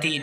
3,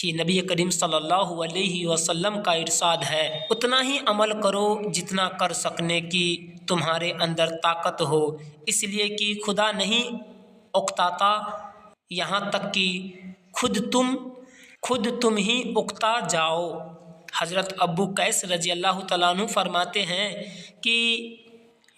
کہ نبی کریم صلی اللہ علیہ وسلم کا ارشاد ہے، اتنا ہی عمل کرو جتنا کر سکنے کی تمہارے اندر طاقت ہو، اس لیے کہ خدا نہیں اکتاتا یہاں تک کہ خود تم ہی اکتا جاؤ۔ حضرت ابو قیس رضی اللہ تعالیٰ عنہ فرماتے ہیں کہ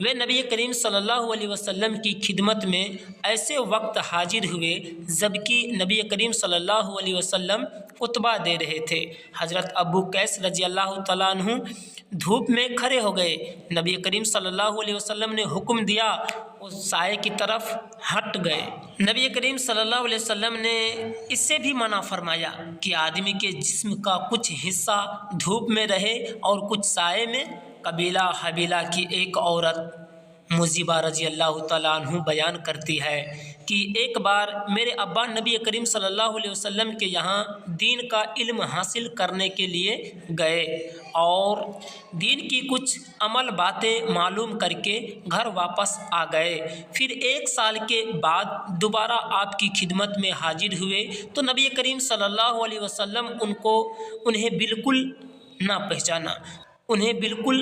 وہ نبی کریم صلی اللہ علیہ وسلم کی خدمت میں ایسے وقت حاضر ہوئے جبکہ نبی کریم صلی اللہ علیہ وسلم خطبہ دے رہے تھے۔ حضرت ابو قیس رضی اللہ تعالیٰ عنہ دھوپ میں کھڑے ہو گئے۔ نبی کریم صلی اللہ علیہ وسلم نے حکم دیا، اس سائے کی طرف ہٹ گئے۔ نبی کریم صلی اللہ علیہ وسلم نے اس سے بھی منع فرمایا کہ آدمی کے جسم کا کچھ حصہ دھوپ میں رہے اور کچھ سائے میں۔ قبیلہ حبیلہ کی ایک عورت مزیبہ رضی اللہ تعالیٰ عنہ بیان کرتی ہے کہ ایک بار میرے ابا نبی کریم صلی اللہ علیہ وسلم کے یہاں دین کا علم حاصل کرنے کے لیے گئے اور دین کی کچھ عمل باتیں معلوم کر کے گھر واپس آ گئے۔ پھر 1 سال کے بعد دوبارہ آپ کی خدمت میں حاضر ہوئے تو نبی کریم صلی اللہ علیہ وسلم انہیں بالکل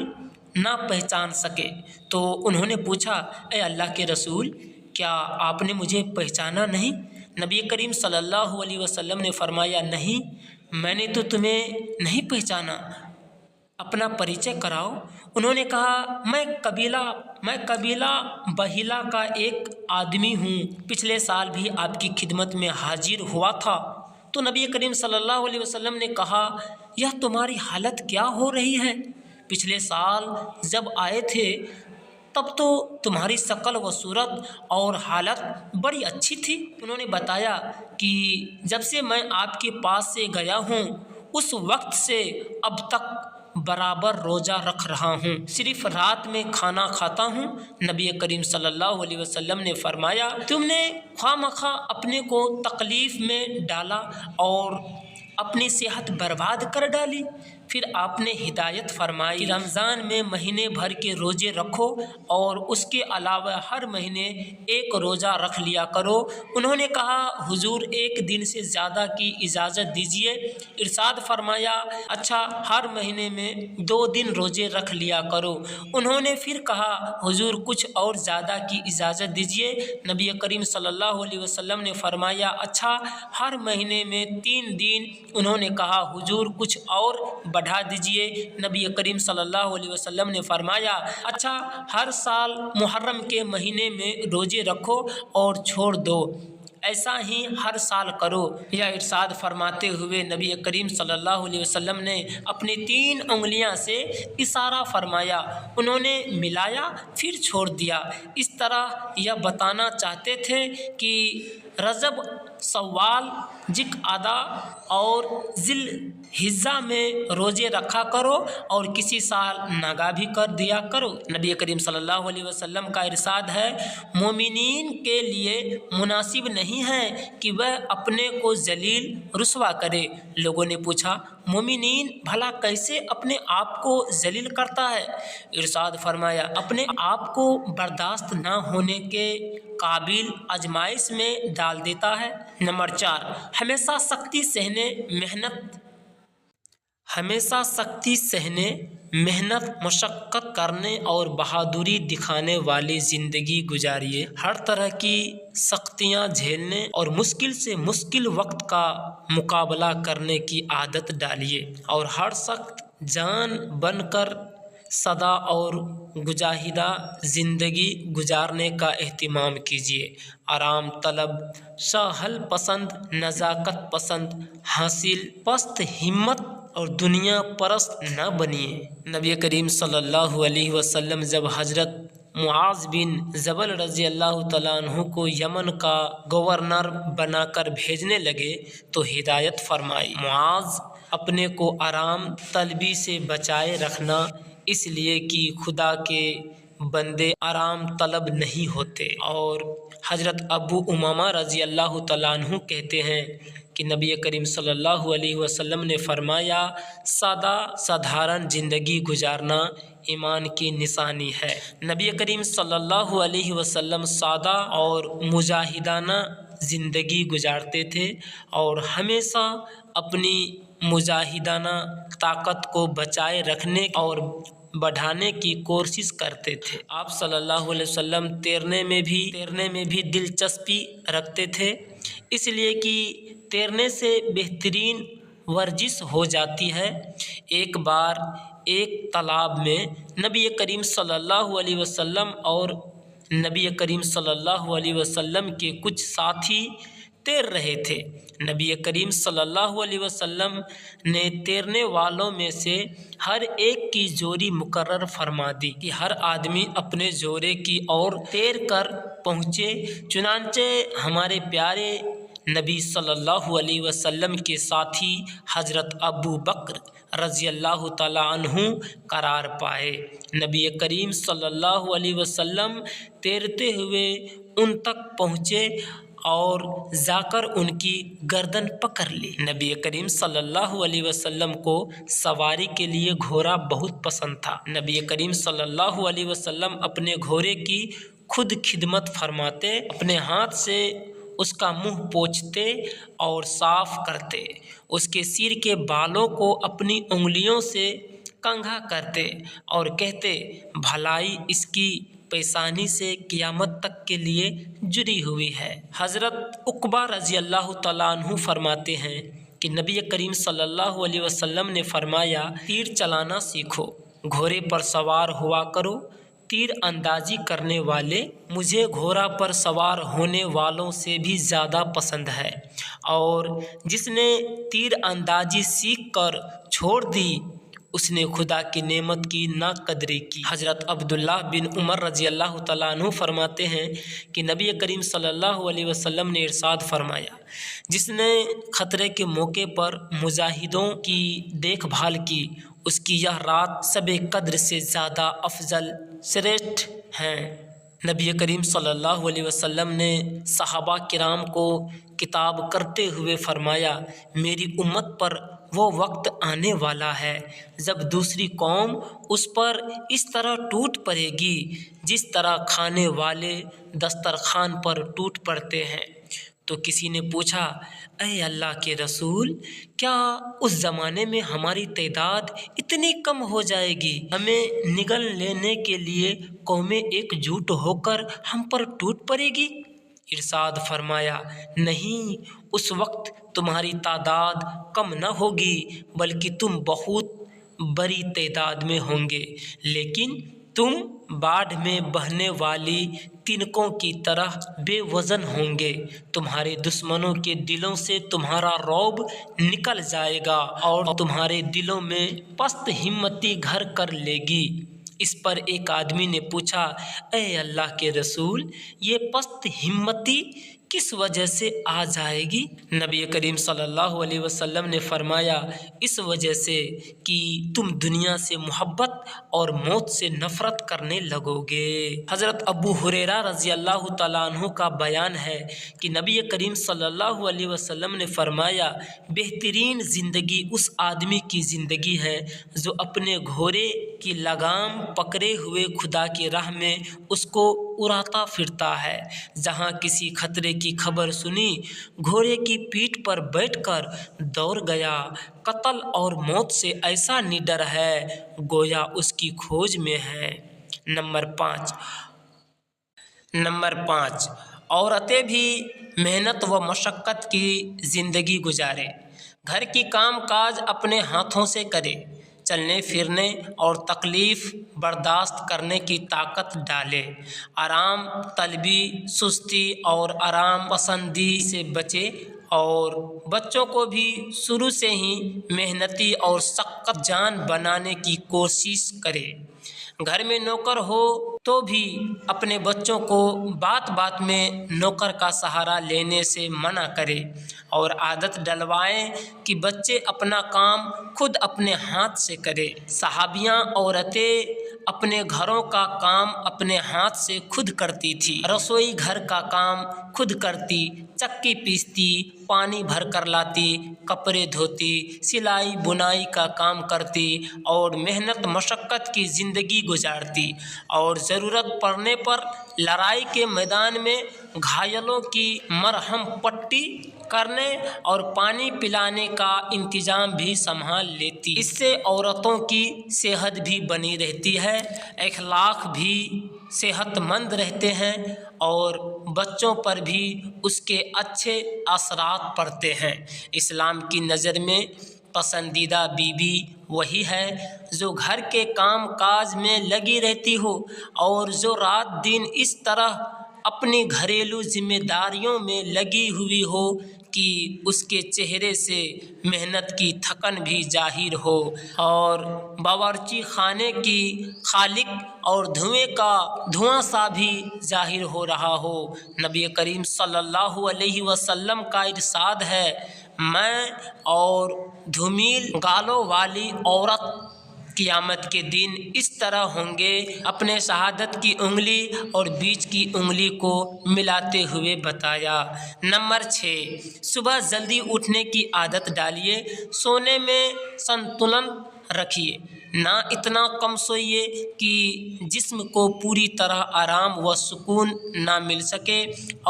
نہ پہچان سکے، تو انہوں نے پوچھا، اے اللہ کے رسول، کیا آپ نے مجھے پہچانا نہیں؟ نبی کریم صلی اللہ علیہ وسلم نے فرمایا، نہیں، میں نے تو تمہیں نہیں پہچانا، اپنا پریچے کراؤ۔ انہوں نے کہا، میں قبیلہ بحیلہ کا ایک آدمی ہوں، پچھلے سال بھی آپ کی خدمت میں حاضر ہوا تھا۔ تو نبی کریم صلی اللہ علیہ وسلم نے کہا، یہ تمہاری حالت کیا ہو رہی ہے؟ پچھلے سال جب آئے تھے تب تو تمہاری شکل و صورت اور حالت بڑی اچھی تھی۔ انہوں نے بتایا کہ جب سے میں آپ کے پاس سے گیا ہوں اس وقت سے اب تک برابر روزہ رکھ رہا ہوں، صرف رات میں کھانا کھاتا ہوں۔ نبی کریم صلی اللہ علیہ وسلم نے فرمایا، تم نے خواہ اپنے کو تکلیف میں ڈالا اور اپنی صحت برباد کر ڈالی۔ پھر آپ نے ہدایت فرمائی کہ رمضان میں مہینے بھر کے روزے رکھو اور اس کے علاوہ ہر مہینے 1 روزہ رکھ لیا کرو۔ انہوں نے کہا، حضور 1 دن سے زیادہ کی اجازت دیجیے۔ ارشاد فرمایا، اچھا، ہر مہینے میں 2 دن روزے رکھ لیا کرو۔ انہوں نے پھر کہا، حضور کچھ اور زیادہ کی اجازت دیجیے۔ نبی کریم صلی اللہ علیہ وسلم نے فرمایا، اچھا، ہر مہینے میں 3 دن۔ انہوں نے کہا، حضور کچھ اور بڑھا دیجئے۔ نبی کریم صلی اللہ علیہ وسلم نے فرمایا، اچھا، ہر سال محرم کے مہینے میں روزے رکھو اور چھوڑ دو، ایسا ہی ہر سال کرو۔ یہ ارشاد فرماتے ہوئے نبی کریم صلی اللہ علیہ وسلم نے اپنی 3 انگلیاں سے اشارہ فرمایا، انہوں نے ملایا پھر چھوڑ دیا۔ اس طرح یہ بتانا چاہتے تھے کہ رجب، شوال، ذوالقعدہ اور ذی الحجہ میں روزے رکھا کرو اور کسی سال ناگا بھی کر دیا کرو۔ نبی کریم صلی اللہ علیہ وسلم کا ارشاد ہے، مومنین کے لیے مناسب نہیں ہے کہ وہ اپنے کو ذلیل رسوا کرے۔ لوگوں نے پوچھا، مومنین بھلا کیسے اپنے آپ کو ذلیل کرتا ہے؟ ارشاد فرمایا، اپنے آپ کو برداشت نہ ہونے کے قابل آزمائش میں ڈال دیتا ہے۔ نمبر 4، ہمیشہ سختی سہنے، محنت مشقت کرنے اور بہادری دکھانے والی زندگی گزاریے۔ ہر طرح کی سختیاں جھیلنے اور مشکل سے مشکل وقت کا مقابلہ کرنے کی عادت ڈالیے اور ہر سخت جان بن کر سادہ اور مجاہدہ زندگی گزارنے کا اہتمام کیجیے۔ آرام طلب، سہل پسند، نزاکت پسند، حاصل پست ہمت اور دنیا پرست نہ بنیے۔ نبی کریم صلی اللہ علیہ وسلم جب حضرت معاذ بن جبل رضی اللہ تعالیٰ عنہ کو یمن کا گورنر بنا کر بھیجنے لگے تو ہدایت فرمائی، معاذ، اپنے کو آرام طلبی سے بچائے رکھنا، اس لیے کہ خدا کے بندے آرام طلب نہیں ہوتے۔ اور حضرت ابو امامہ رضی اللہ تعالیٰ عنہ کہتے ہیں کہ نبی کریم صلی اللہ علیہ وسلم نے فرمایا، سادھارن زندگی گزارنا ایمان کی نشانی ہے۔ نبی کریم صلی اللہ علیہ وسلم سادہ اور مجاہدانہ زندگی گزارتے تھے اور ہمیشہ اپنی مجاہدانہ طاقت کو بچائے رکھنے اور بڑھانے کی کوشش کرتے تھے۔ آپ صلی اللہ علیہ وسلم تیرنے میں بھی دلچسپی رکھتے تھے، اس لیے کہ تیرنے سے بہترین ورزش ہو جاتی ہے۔ ایک بار ایک تالاب میں نبی کریم صلی اللہ علیہ وسلم اور نبی کریم صلی اللہ علیہ وسلم کے کچھ ساتھی تیر رہے تھے۔ نبی کریم صلی اللہ علیہ وسلم نے تیرنے والوں میں سے ہر ایک کی جوڑی مقرر فرما دی کہ ہر آدمی اپنے جوڑے کی اور تیر کر پہنچے۔ چنانچہ ہمارے پیارے نبی صلی اللہ علیہ وسلم کے ساتھی حضرت ابو بکر رضی اللہ تعالیٰ عنہ قرار پائے۔ نبی کریم صلی اللہ علیہ وسلم تیرتے ہوئے ان تک پہنچے اور جا کر ان کی گردن پکڑ لی۔ نبی کریم صلی اللہ علیہ وسلم کو سواری کے لیے گھوڑا بہت پسند تھا۔ نبی کریم صلی اللہ علیہ وسلم اپنے گھوڑے کی خود خدمت فرماتے، اپنے ہاتھ سے اس کا منہ پوچھتے اور صاف کرتے، اس کے سر کے بالوں کو اپنی انگلیوں سے کنگھا کرتے اور کہتے، بھلائی اس کی پیشانی سے قیامت تک کے لیے جڑی ہوئی ہے۔ حضرت عقبہ رضی اللہ تعالیٰ عنہ فرماتے ہیں کہ نبی کریم صلی اللہ علیہ وسلم نے فرمایا، تیر چلانا سیکھو، گھوڑے پر سوار ہوا کرو۔ تیر اندازی کرنے والے مجھے گھوڑا پر سوار ہونے والوں سے بھی زیادہ پسند ہے، اور جس نے تیر اندازی سیکھ کر چھوڑ دی اس نے خدا کی نعمت کی ناقدری کی۔ حضرت عبداللہ بن عمر رضی اللہ تعالیٰ عنہ فرماتے ہیں کہ نبی کریم صلی اللہ علیہ وسلم نے ارشاد فرمایا، جس نے خطرے کے موقع پر مجاہدوں کی دیکھ بھال کی، اس کی یہ رات شب قدر سے زیادہ افضل شریٹھ ہیں۔ نبی کریم صلی اللہ علیہ وسلم نے صحابہ کرام کو خطاب کرتے ہوئے فرمایا، میری امت پر وہ وقت آنے والا ہے جب دوسری قوم اس پر اس طرح ٹوٹ پڑے گی جس طرح کھانے والے دسترخوان پر ٹوٹ پڑتے ہیں۔ تو کسی نے پوچھا، اے اللہ کے رسول، کیا اس زمانے میں ہماری تعداد اتنی کم ہو جائے گی، ہمیں نگل لینے کے لیے قومیں ایک جٹ ہو کر ہم پر ٹوٹ پڑے گی؟ ارشاد فرمایا، نہیں، اس وقت تمہاری تعداد کم نہ ہوگی بلکہ تم بہت بڑی تعداد میں ہوں گے، لیکن تم باڑھ میں بہنے والی تنکوں کی طرح بے وزن ہوں گے۔ تمہارے دشمنوں کے دلوں سے تمہارا رعب نکل جائے گا اور تمہارے دلوں میں پست ہمتی گھر کر لے گی۔ اس پر ایک آدمی نے پوچھا، اے اللہ کے رسول، یہ پست ہمتی کس وجہ سے آ جائے گی؟ نبی کریم صلی اللہ علیہ وسلم نے فرمایا، اس وجہ سے کہ تم دنیا سے محبت اور موت سے نفرت کرنے لگو گے۔ حضرت ابو ہریرہ رضی اللہ تعالیٰ عنہ کا بیان ہے کہ نبی کریم صلی اللہ علیہ وسلم نے فرمایا، بہترین زندگی اس آدمی کی زندگی ہے جو اپنے گھوڑے کی لگام پکڑے ہوئے خدا کی راہ میں اس کو اڑاتا پھرتا ہے۔ جہاں کسی خطرے کی خبر سنی، گھوڑے کی پیٹھ پر بیٹھ کر دوڑ گیا۔ قتل اور موت سے ایسا نڈر ہے گویا اس کی کھوج میں ہے۔ نمبر 5، عورتیں بھی محنت و مشقت کی زندگی گزارے، گھر کی کام کاج اپنے ہاتھوں سے کرے، چلنے پھرنے اور تکلیف برداشت کرنے کی طاقت ڈالے، آرام طلبی، سستی اور آرام پسندی سے بچے، اور بچوں کو بھی شروع سے ہی محنتی اور سخت جان بنانے کی کوشش کرے۔ گھر میں نوکر ہو تو بھی اپنے بچوں کو بات بات میں نوکر کا سہارا لینے سے منع کرے اور عادت ڈلوائیں کہ بچے اپنا کام خود اپنے ہاتھ سے کرے۔ صحابیاں عورتیں اپنے گھروں کا کام اپنے ہاتھ سے خود کرتی تھی، رسوئی گھر کا کام خود کرتی، چکی پیستی پانی بھر کر لاتی، کپڑے دھوتی، سلائی بنائی کا کام کرتی اور محنت مشقت کی زندگی گزارتی، اور ضرورت پڑنے پر لڑائی کے میدان میں گھائلوں کی مرہم پٹی کرنے اور پانی پلانے کا انتظام بھی سنبھال لیتی۔ اس سے عورتوں کی صحت بھی بنی رہتی ہے، اخلاق بھی صحت مند رہتے ہیں اور بچوں پر بھی اس کے اچھے اثرات پڑتے ہیں۔ اسلام کی نظر میں پسندیدہ بیوی وہی ہے جو گھر کے کام کاج میں لگی رہتی ہو اور جو رات دن اس طرح اپنی گھریلو ذمہ داریوں میں لگی ہوئی ہو کہ اس کے چہرے سے محنت کی تھکن بھی ظاہر ہو اور باورچی خانے کی خالق اور دھواں سا بھی ظاہر ہو رہا ہو۔ نبی کریم صلی اللہ علیہ وسلم کا ارشاد ہے، میں اور دھومیل گالوں والی عورت قیامت کے دن اس طرح ہوں گے، اپنے شہادت کی انگلی اور بیچ کی انگلی کو ملاتے ہوئے بتایا۔ نمبر 6، صبح جلدی اٹھنے کی عادت ڈالیے۔ سونے میں سنتلن رکھیے، نہ اتنا کم سوئیے کہ جسم کو پوری طرح آرام و سکون نہ مل سکے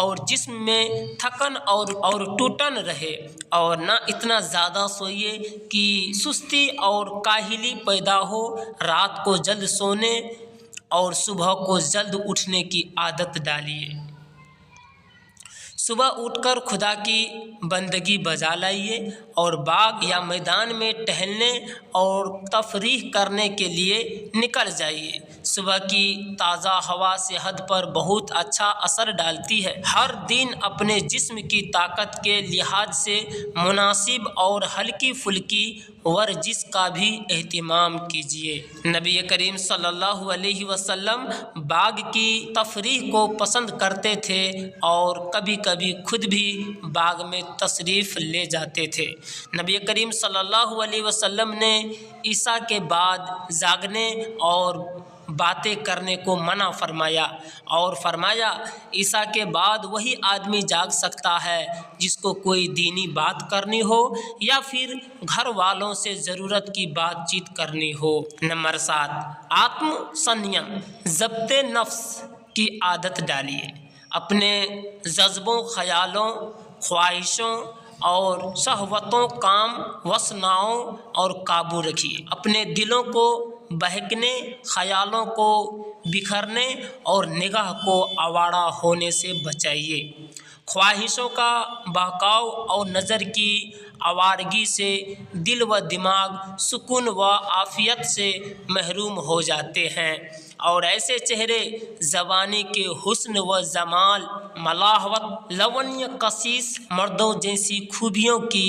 اور جسم میں تھکن اور ٹوٹن رہے، اور نہ اتنا زیادہ سوئیے کہ سستی اور کاہلی پیدا ہو۔ رات کو جلد سونے اور صبح کو جلد اٹھنے کی عادت ڈالیے۔ صبح اٹھ کر خدا کی بندگی بجا لائیے اور باغ یا میدان میں ٹہلنے اور تفریح کرنے کے لیے نکل جائیے۔ صبح کی تازہ ہوا صحت پر بہت اچھا اثر ڈالتی ہے۔ ہر دن اپنے جسم کی طاقت کے لحاظ سے مناسب اور ہلکی پھلکی ورزش کا بھی اہتمام کیجیے۔ نبی کریم صلی اللہ علیہ وسلم باغ کی تفریح کو پسند کرتے تھے اور کبھی کبھی خود بھی باغ میں تشریف لے جاتے تھے۔ نبی کریم صلی اللہ علیہ وسلم نے عشاء کے بعد جاگنے اور باتیں کرنے کو منع فرمایا اور فرمایا، عشاء کے بعد وہی آدمی جاگ سکتا ہے جس کو کوئی دینی بات کرنی ہو یا پھر گھر والوں سے ضرورت کی بات چیت کرنی ہو۔ نمبر 7، آتم سنیم، ضبط نفس کی عادت ڈالیے۔ اپنے جذبوں، خیالوں، خواہشوں اور شہوتوں، کام وسناؤں اور قابو رکھیے۔ اپنے دلوں کو بہکنے، خیالوں کو بکھرنے اور نگاہ کو آوارہ ہونے سے بچائیے۔ خواہشوں کا بہکاؤ اور نظر کی آوارگی سے دل و دماغ سکون و عافیت سے محروم ہو جاتے ہیں، اور ایسے چہرے جوانی کے حسن و جمال، ملاحت، لونیہ کشش، مردوں جیسی خوبیوں کی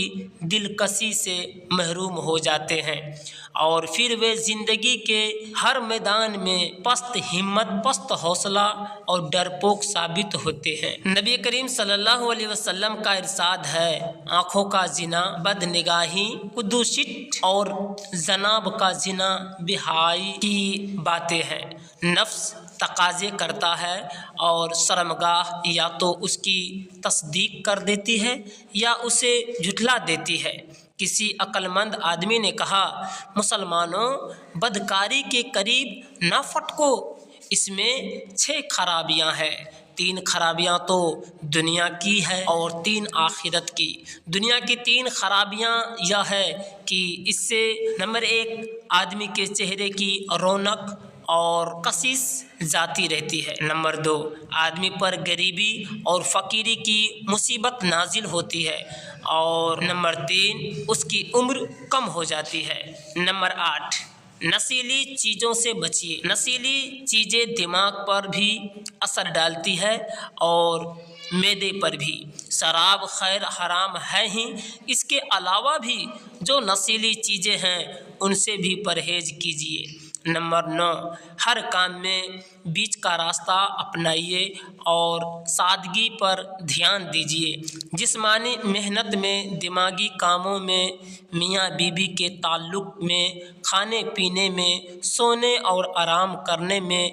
دلکشی سے محروم ہو جاتے ہیں، اور پھر وہ زندگی کے ہر میدان میں پست ہمت، پست حوصلہ اور ڈرپوک ثابت ہوتے ہیں۔ نبی کریم صلی اللہ علیہ وسلم کا ارشاد ہے، آنکھوں کا زنا بد نگاہی، قدوشت اور جناب کا زنا بے حیائی کی باتیں ہیں۔ نفس تقاضے کرتا ہے اور شرمگاہ یا تو اس کی تصدیق کر دیتی ہے یا اسے جھٹلا دیتی ہے۔ کسی عقل مند آدمی نے کہا، مسلمانوں، بدکاری کے قریب نہ پھٹکو، اس میں 6 خرابیاں ہیں۔ 3 خرابیاں تو دنیا کی ہے اور 3 آخرت کی۔ دنیا کی 3 خرابیاں یہ ہے کہ اس سے نمبر 1، آدمی کے چہرے کی رونق اور کشش جاتی رہتی ہے۔ نمبر 2، آدمی پر غریبی اور فقیری کی مصیبت نازل ہوتی ہے، اور نمبر 3، اس کی عمر کم ہو جاتی ہے۔ نمبر 8، نشیلی چیزوں سے بچیے۔ نشیلی چیزیں دماغ پر بھی اثر ڈالتی ہے اور معدے پر بھی۔ شراب خیر حرام ہے ہی، اس کے علاوہ بھی جو نشیلی چیزیں ہیں ان سے بھی پرہیز کیجیے۔ نمبر 9، ہر کام میں بیچ کا راستہ اپنائیے اور سادگی پر دھیان دیجیے۔ جسمانی محنت میں، دماغی کاموں میں، میاں بیوی کے تعلق میں، کھانے پینے میں، سونے اور آرام کرنے میں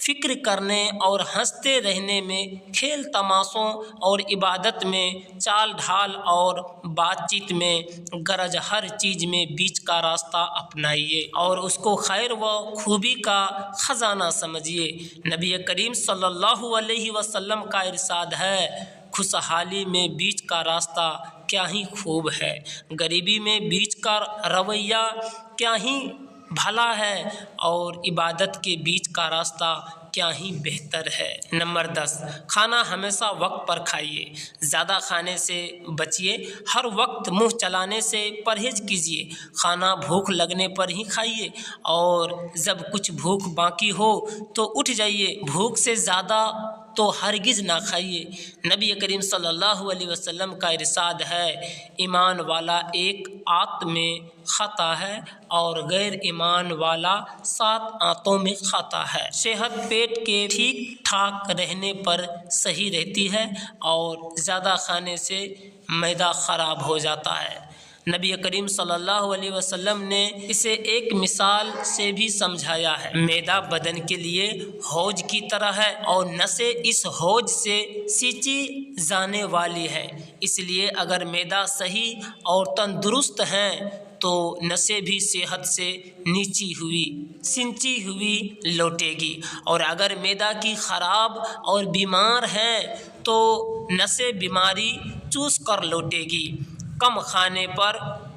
فکر کرنے اور ہنستے رہنے میں، کھیل تماشوں اور عبادت میں، چال ڈھال اور بات چیت میں، غرض ہر چیز میں بیچ کا راستہ اپنائیے اور اس کو خیر و خوبی کا خزانہ سمجھیے۔ نبی کریم صلی اللہ علیہ وسلم کا ارشاد ہے، خوشحالی میں بیچ کا راستہ کیا ہی خوب ہے، غریبی میں بیچ کا رویہ کیا ہی بھلا ہے، اور عبادت کے بیچ کا راستہ کیا ہی بہتر ہے۔ نمبر 10، کھانا ہمیشہ وقت پر کھائیے، زیادہ کھانے سے بچیے، ہر وقت منہ چلانے سے پرہیز کیجیے، کھانا بھوک لگنے پر ہی کھائیے، اور جب کچھ بھوک باقی ہو تو اٹھ جائیے، بھوک سے زیادہ تو ہرگز نہ کھائیے۔ نبی کریم صلی اللہ علیہ وسلم کا ارشاد ہے، ایمان والا ایک آت میں کھاتا ہے اور غیر ایمان والا 7 آنتوں میں کھاتا ہے۔ صحت پیٹ کے ٹھیک ٹھاک رہنے پر صحیح رہتی ہے، اور زیادہ کھانے سے معدہ خراب ہو جاتا ہے۔ نبی کریم صلی اللہ علیہ وسلم نے اسے ایک مثال سے بھی سمجھایا ہے، معدہ بدن کے لیے حوض کی طرح ہے اور نسیں اس حوض سے سینچی جانے والی ہے، اس لیے اگر معدہ صحیح اور تندرست ہیں تو نسیں بھی صحت سے سینچی ہوئی لوٹے گی، اور اگر معدہ کی خراب اور بیمار ہیں تو نسیں بیماری چوس کر لوٹے گی۔ کم کھانے پر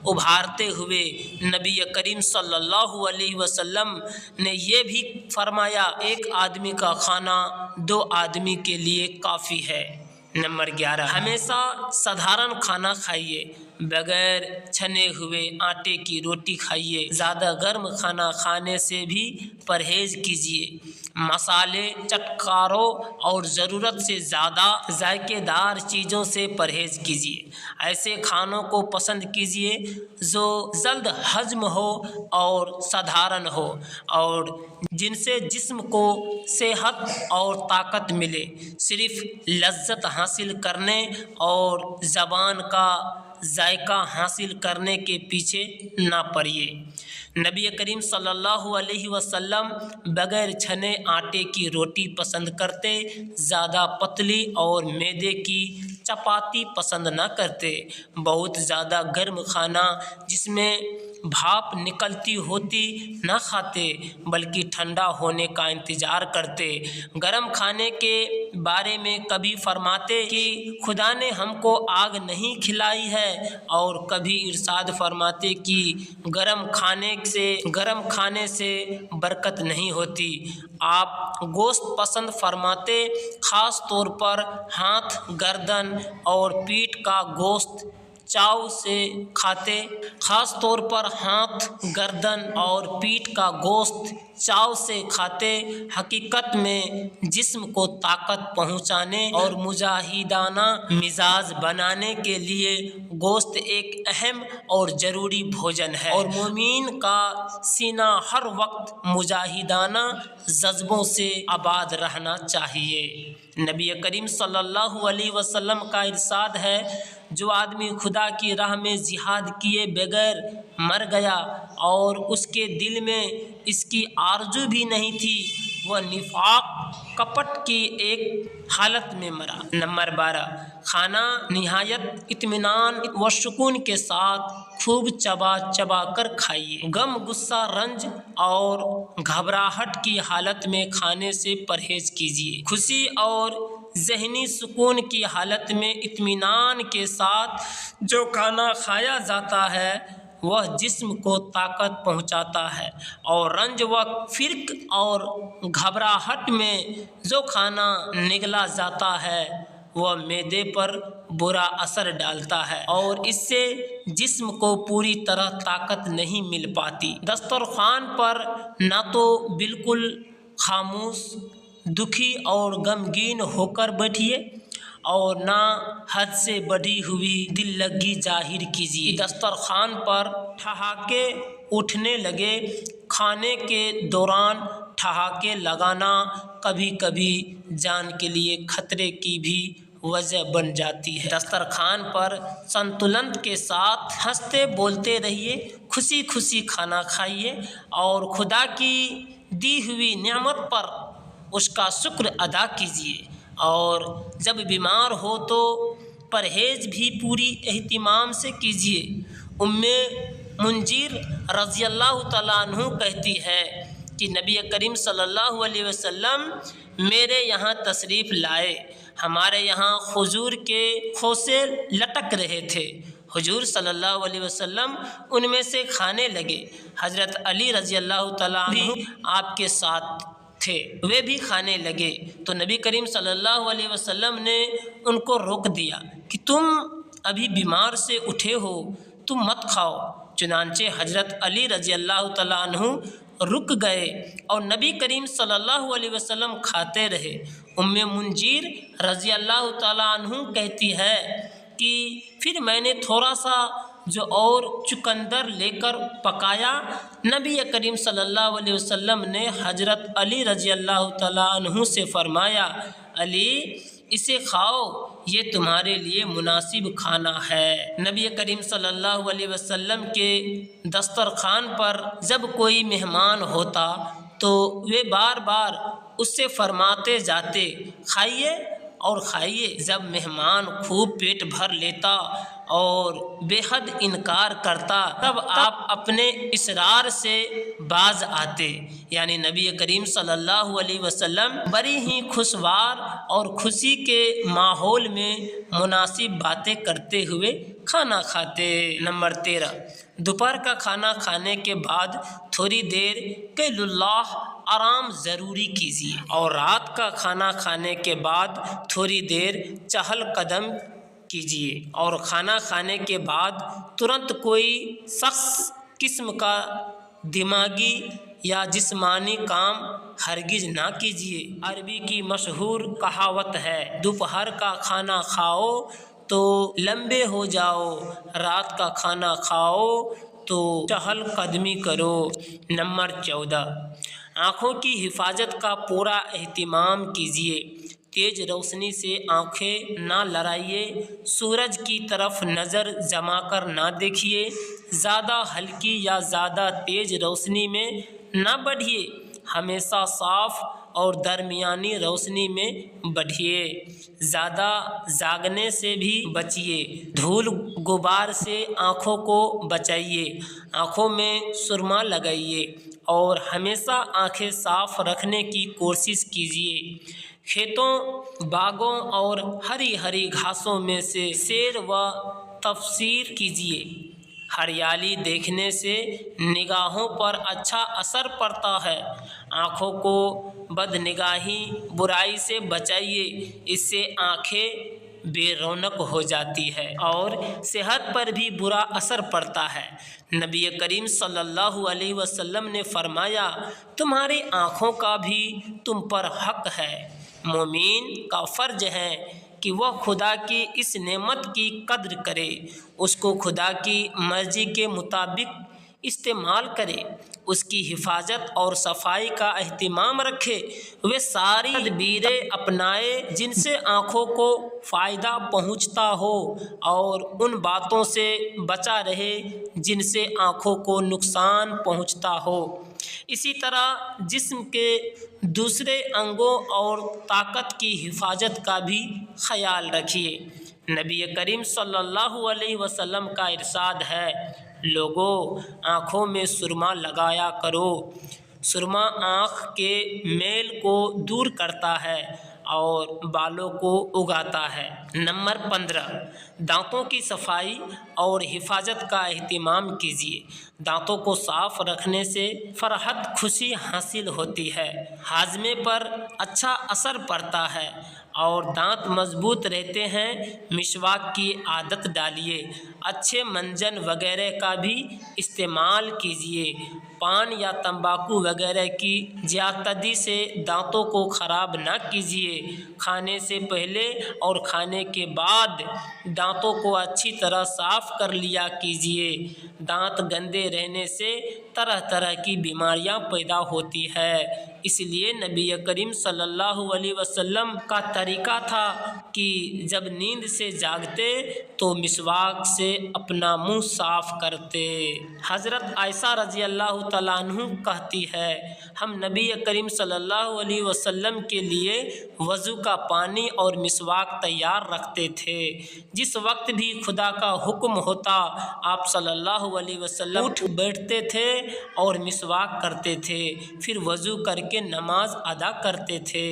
ابھارتے ہوئے نبی کریم صلی اللہ علیہ وسلم نے یہ بھی فرمایا، ایک آدمی کا کھانا 2 آدمی کے لیے کافی ہے۔ نمبر 11، ہمیشہ سادھارن کھانا کھائیے، بغیر چھنے ہوئے آٹے کی روٹی کھائیے، زیادہ گرم کھانا کھانے سے بھی پرہیز کیجیے، مسالے چٹکاروں اور ضرورت سے زیادہ ذائقے دار چیزوں سے پرہیز کیجیے، ایسے کھانوں کو پسند کیجیے جو جلد ہضم ہو اور سادھارن ہو، اور جن سے جسم کو صحت اور طاقت ملے، صرف لذت حاصل کرنے اور زبان کا ذائقہ حاصل کرنے کے پیچھے نہ پڑیے۔ نبی کریم صلی اللہ علیہ وسلم بغیر چھنے آٹے کی روٹی پسند کرتے، زیادہ پتلی اور میدے کی چپاتی پسند نہ کرتے، بہت زیادہ گرم کھانا جس میں بھاپ نکلتی ہوتی نہ کھاتے، بلکہ ٹھنڈا ہونے کا انتظار کرتے۔ گرم کھانے کے بارے میں کبھی فرماتے کہ خدا نے ہم کو آگ نہیں کھلائی ہے، اور کبھی ارشاد فرماتے کہ گرم کھانے سے برکت نہیں ہوتی۔ آپ گوشت پسند فرماتے، خاص طور پر ہاتھ، گردن اور پیٹھ کا گوشت چاو سے کھاتے، حقیقت میں جسم کو طاقت پہنچانے اور مجاہدانہ مزاج بنانے کے لیے گوشت ایک اہم اور ضروری بھوجن ہے، اور مومن کا سینہ ہر وقت مجاہدانہ جذبوں سے آباد رہنا چاہیے۔ نبی کریم صلی اللہ علیہ وسلم کا ارشاد ہے، جو آدمی خدا کی راہ میں جہاد کیے بغیر مر گیا اور اس کے دل میں اس کی آرزو بھی نہیں تھی، وہ نفاق کپٹ کی ایک حالت میں مرا۔ نمبر 12، کھانا نہایت اطمینان و سکون کے ساتھ خوب چبا چبا کر کھائیے، غم، غصہ، رنج اور گھبراہٹ کی حالت میں کھانے سے پرہیز کیجیے، خوشی اور ذہنی سکون کی حالت میں اطمینان کے ساتھ جو کھانا کھایا جاتا ہے وہ جسم کو طاقت پہنچاتا ہے، اور رنج و فرق اور گھبراہٹ میں جو کھانا نگلا جاتا ہے وہ معدے پر برا اثر ڈالتا ہے، اور اس سے جسم کو پوری طرح طاقت نہیں مل پاتی۔ دسترخوان پر نہ تو بالکل خاموش، دکھی اور غمگین ہو کر بیٹھیے، اور نہ حد سے بڑھی ہوئی دل لگی ظاہر کیجیے۔ دسترخوان پر ٹھہاکے اٹھنے لگے، کھانے کے دوران ٹھہاکے لگانا کبھی کبھی جان کے لیے خطرے کی بھی وجہ بن جاتی ہے۔ دسترخوان پر سنتولن کے ساتھ ہنستے بولتے رہیے، خوشی خوشی کھانا کھائیے، اور خدا کی دی ہوئی نعمت پر اس کا شکر ادا کیجیے، اور جب بیمار ہو تو پرہیز بھی پوری اہتمام سے کیجیے۔ منجیر رضی اللہ تعالیٰ عنہ کہتی ہے کہ نبی کریم صلی اللہ علیہ وسلم میرے یہاں تشریف لائے، ہمارے یہاں کھجور کے خوسے لٹک رہے تھے، حضور صلی اللہ علیہ وسلم ان میں سے کھانے لگے، حضرت علی رضی اللہ تعالیٰ عنہ آپ کے ساتھ تھے، وہ بھی کھانے لگے، تو نبی کریم صلی اللہ علیہ وسلم نے ان کو روک دیا کہ تم ابھی بیمار سے اٹھے ہو، تم مت کھاؤ۔ چنانچہ حضرت علی رضی اللہ تعالیٰ عنہ رک گئے اور نبی کریم صلی اللہ علیہ وسلم کھاتے رہے۔ منجیر رضی اللہ تعالیٰ عنہ کہتی ہے کہ پھر میں نے تھوڑا سا جو اور چقندر لے کر پکایا، نبی کریم صلی اللہ علیہ وسلم نے حضرت علی رضی اللہ تعالیٰ عنہ سے فرمایا، علی اسے کھاؤ، یہ تمہارے لیے مناسب کھانا ہے۔ نبی کریم صلی اللہ علیہ وسلم کے دسترخوان پر جب کوئی مہمان ہوتا تو وہ بار بار اس سے فرماتے جاتے، کھائیے اور کھائیے۔ جب مہمان خوب پیٹ بھر لیتا اور بے حد انکار کرتا تب آپ اپنے اصرار سے باز آتے، یعنی نبی کریم صلی اللہ علیہ وسلم بڑی ہی خوشگوار اور خوشی کے ماحول میں مناسب باتیں کرتے ہوئے کھانا کھاتے۔ نمبر 13، دوپہر کا کھانا کھانے کے بعد تھوڑی دیر قیل اللہ آرام ضروری کیجیے، اور رات کا کھانا کھانے کے بعد تھوڑی دیر چہل قدم کیجیے، اور کھانا کھانے کے بعد ترنت کوئی سخت قسم کا دماغی یا جسمانی کام ہرگز نہ کیجیے۔ عربی کی مشہور کہاوت ہے، دوپہر کا کھانا کھاؤ تو لمبے ہو جاؤ، رات کا کھانا کھاؤ تو چہل قدمی کرو۔ نمبر 14، آنکھوں کی حفاظت کا پورا اہتمام کیجیے۔ تیز روشنی سے آنکھیں نہ لڑائیے، سورج کی طرف نظر جما کر نہ دیکھیے، زیادہ ہلکی یا زیادہ تیز روشنی میں نہ بڑھیے، ہمیشہ صاف اور درمیانی روشنی میں بڑھیے۔ زیادہ جاگنے سے بھی بچیے، دھول غبار سے آنکھوں کو بچائیے، آنکھوں میں سرما لگائیے اور ہمیشہ آنکھیں صاف رکھنے کی کوشش کیجیے۔ کھیتوں، باغوں اور ہری ہری گھاسوں میں سے سیر و تفسیر کیجیے۔ ہریالی دیکھنے سے نگاہوں پر اچھا اثر پڑتا ہے۔ آنکھوں کو بدنگاہی، برائی سے بچائیے، اس سے آنکھیں بے رونق ہو جاتی ہے اور صحت پر بھی برا اثر پڑتا ہے۔ نبی کریم صلی اللہ علیہ وسلم نے فرمایا، تمہاری آنکھوں کا بھی تم پر حق ہے۔ مومن کا فرض ہے کہ وہ خدا کی اس نعمت کی قدر کرے، اس کو خدا کی مرضی کے مطابق استعمال کرے، اس کی حفاظت اور صفائی کا اہتمام رکھے، وہ ساری تدبیریں اپنائے جن سے آنکھوں کو فائدہ پہنچتا ہو، اور ان باتوں سے بچا رہے جن سے آنکھوں کو نقصان پہنچتا ہو۔ اسی طرح جسم کے دوسرے انگوں اور طاقت کی حفاظت کا بھی خیال رکھیے۔ نبی کریم صلی اللہ علیہ وسلم کا ارشاد ہے، لوگوں آنکھوں میں سرما لگایا کرو، سرما آنکھ کے میل کو دور کرتا ہے اور بالوں کو اگاتا ہے۔ نمبر 15، دانتوں کی صفائی اور حفاظت کا اہتمام کیجیے۔ دانتوں کو صاف رکھنے سے فرحت، خوشی حاصل ہوتی ہے، ہاضمے پر اچھا اثر پڑتا ہے اور دانت مضبوط رہتے ہیں۔ مسواک کی عادت ڈالیے، اچھے منجن وغیرہ کا بھی استعمال کیجیے۔ پان یا تمباکو وغیرہ کی زیادتی سے دانتوں کو خراب نہ کیجیے۔ کھانے سے پہلے اور کھانے کے بعد دانتوں کو اچھی طرح صاف کر لیا کیجیے۔ دانت گندے رہنے سے طرح طرح کی بیماریاں پیدا ہوتی ہے، اس لیے نبی کریم صلی اللہ علیہ وسلم کا طریقہ تھا کہ جب نیند سے جاگتے تو مسواک سے اپنا منہ صاف کرتے۔ حضرت عائشہ رضی اللہ تعالیٰ عنہ کہتی ہے ہم نبی کریم صلی اللہ علیہ وسلم کے لیے وضو کا پانی اور مسواک تیار رکھتے تھے۔ جس وقت بھی خدا کا حکم ہوتا آپ صلی اللہ علیہ وسلم اٹھ بیٹھتے تھے اور مسواک کرتے تھے، پھر وضو کر کے نماز ادا کرتے تھے۔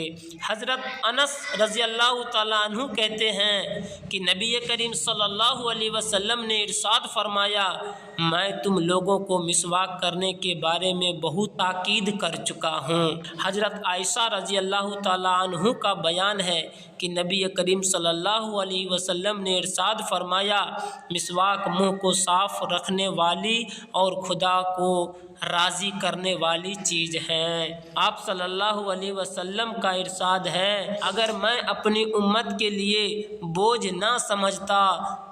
حضرت انس رضی اللہ تعالیٰ عنہ کہتے ہیں کہ نبی کریم صلی اللہ علیہ وسلم نے ارشاد فرمایا میں تم لوگوں کو مسواک کرنے کے بارے میں بہت تاکید کر چکا ہوں۔ حضرت عائشہ رضی اللہ تعالیٰ عنہ کا بیان ہے کہ نبی کریم صلی اللہ علیہ وسلم نے ارشاد فرمایا مسواک منہ کو صاف رکھنے والی اور خدا کو راضی کرنے والی چیز ہے۔ آپ صلی اللہ علیہ وسلم کا ارشاد ہے اگر میں اپنی امت کے لیے بوجھ نہ سمجھتا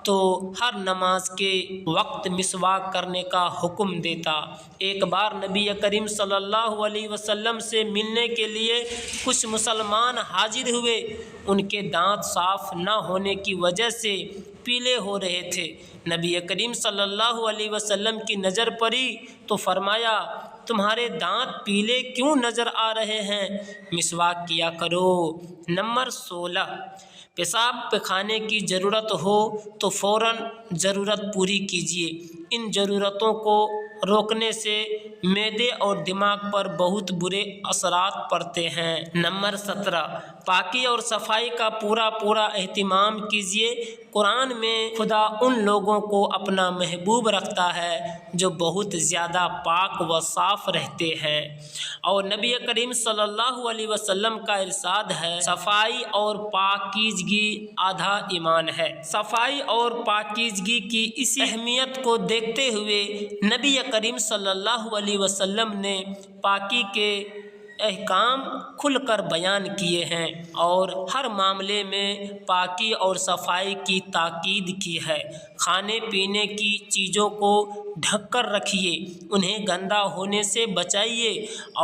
تو ہر نماز کے وقت مسواک کرنے کا حکم دیتا۔ ایک بار نبی کریم صلی اللہ علیہ وسلم سے ملنے کے لیے کچھ مسلمان حاضر ہوئے، ان کے دانت صاف نہ ہونے کی وجہ سے پیلے ہو رہے تھے۔ نبی کریم صلی اللہ علیہ وسلم کی نظر پڑی تو فرمایا تمہارے دانت پیلے کیوں نظر آ رہے ہیں؟ مسواک کیا کرو۔ نمبر 16، پیشاب پخانے کی ضرورت ہو تو فوراً ضرورت پوری کیجیے۔ ان ضرورتوں کو روکنے سے معدے اور دماغ پر بہت برے اثرات پڑتے ہیں۔ نمبر 17، پاکی اور صفائی کا پورا اہتمام کیجیے۔ قرآن میں خدا ان لوگوں کو اپنا محبوب رکھتا ہے جو بہت زیادہ پاک و صاف رہتے ہیں، اور نبی کریم صلی اللہ علیہ وسلم کا ارشاد ہے صفائی اور پاکیزگی آدھا ایمان ہے۔ صفائی اور پاکیزگی کی اسی اہمیت کو دیکھتے ہوئے نبی کریم صلی اللہ علیہ وسلم نے پاکی کے احکام کھل کر بیان کیے ہیں اور ہر معاملے میں پاکی اور صفائی کی تاکید کی ہے۔ کھانے پینے کی چیزوں کو ڈھک کر رکھیے، انہیں گندا ہونے سے بچائیے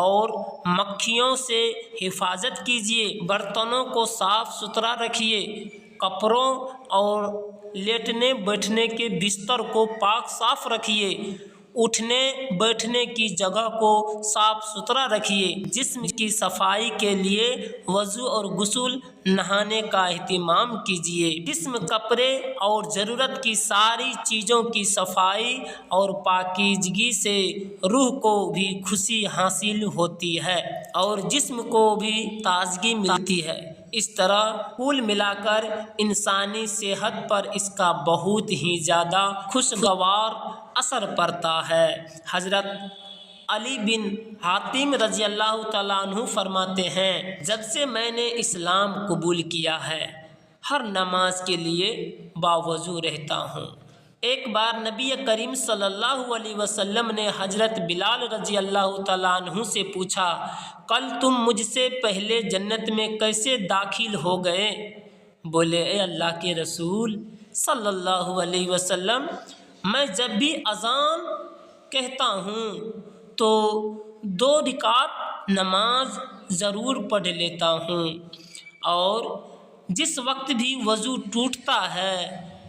اور مکھیوں سے حفاظت کیجیے۔ برتنوں کو صاف ستھرا رکھیے، کپڑوں اور لیٹنے بیٹھنے کے بستر کو پاک صاف رکھیے، اٹھنے بیٹھنے کی جگہ کو صاف ستھرا رکھیے۔ جسم کی صفائی کے لیے وضو اور غسل نہانے کا اہتمام کیجیے۔ جسم، کپڑے اور ضرورت کی ساری چیزوں کی صفائی اور پاکیزگی سے روح کو بھی خوشی حاصل ہوتی ہے اور جسم کو بھی تازگی ملتی ہے۔ اس طرح کل ملا کر انسانی صحت پر اس کا بہت ہی زیادہ خوشگوار اثر پڑتا ہے۔ حضرت علی بن حاتم رضی اللہ تعالیٰ عنہ فرماتے ہیں جب سے میں نے اسلام قبول کیا ہے ہر نماز کے لیے باوضو رہتا ہوں۔ ایک بار نبی کریم صلی اللہ علیہ وسلم نے حضرت بلال رضی اللہ تعالیٰ عنہ سے پوچھا کل تم مجھ سے پہلے جنت میں کیسے داخل ہو گئے؟ بولے اے اللہ کے رسول صلی اللہ علیہ وسلم میں جب بھی اذان کہتا ہوں تو 2 رکعت نماز ضرور پڑھ لیتا ہوں، اور جس وقت بھی وضو ٹوٹتا ہے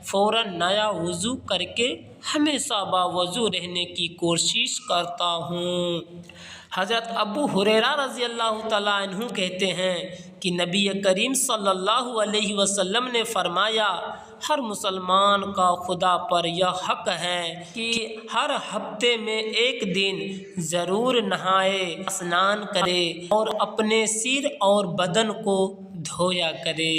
فوراً نیا وضو کر کے ہمیشہ باوضو رہنے کی کوشش کرتا ہوں۔ حضرت ابو ہریرہ رضی اللہ تعالیٰ عنہ کہتے ہیں کہ نبی کریم صلی اللہ علیہ وسلم نے فرمایا ہر مسلمان کا خدا پر یہ حق ہے کہ ہر ہفتے میں 1 دن ضرور نہائے، اسنان کرے اور اپنے سر اور بدن کو دھویا کرے۔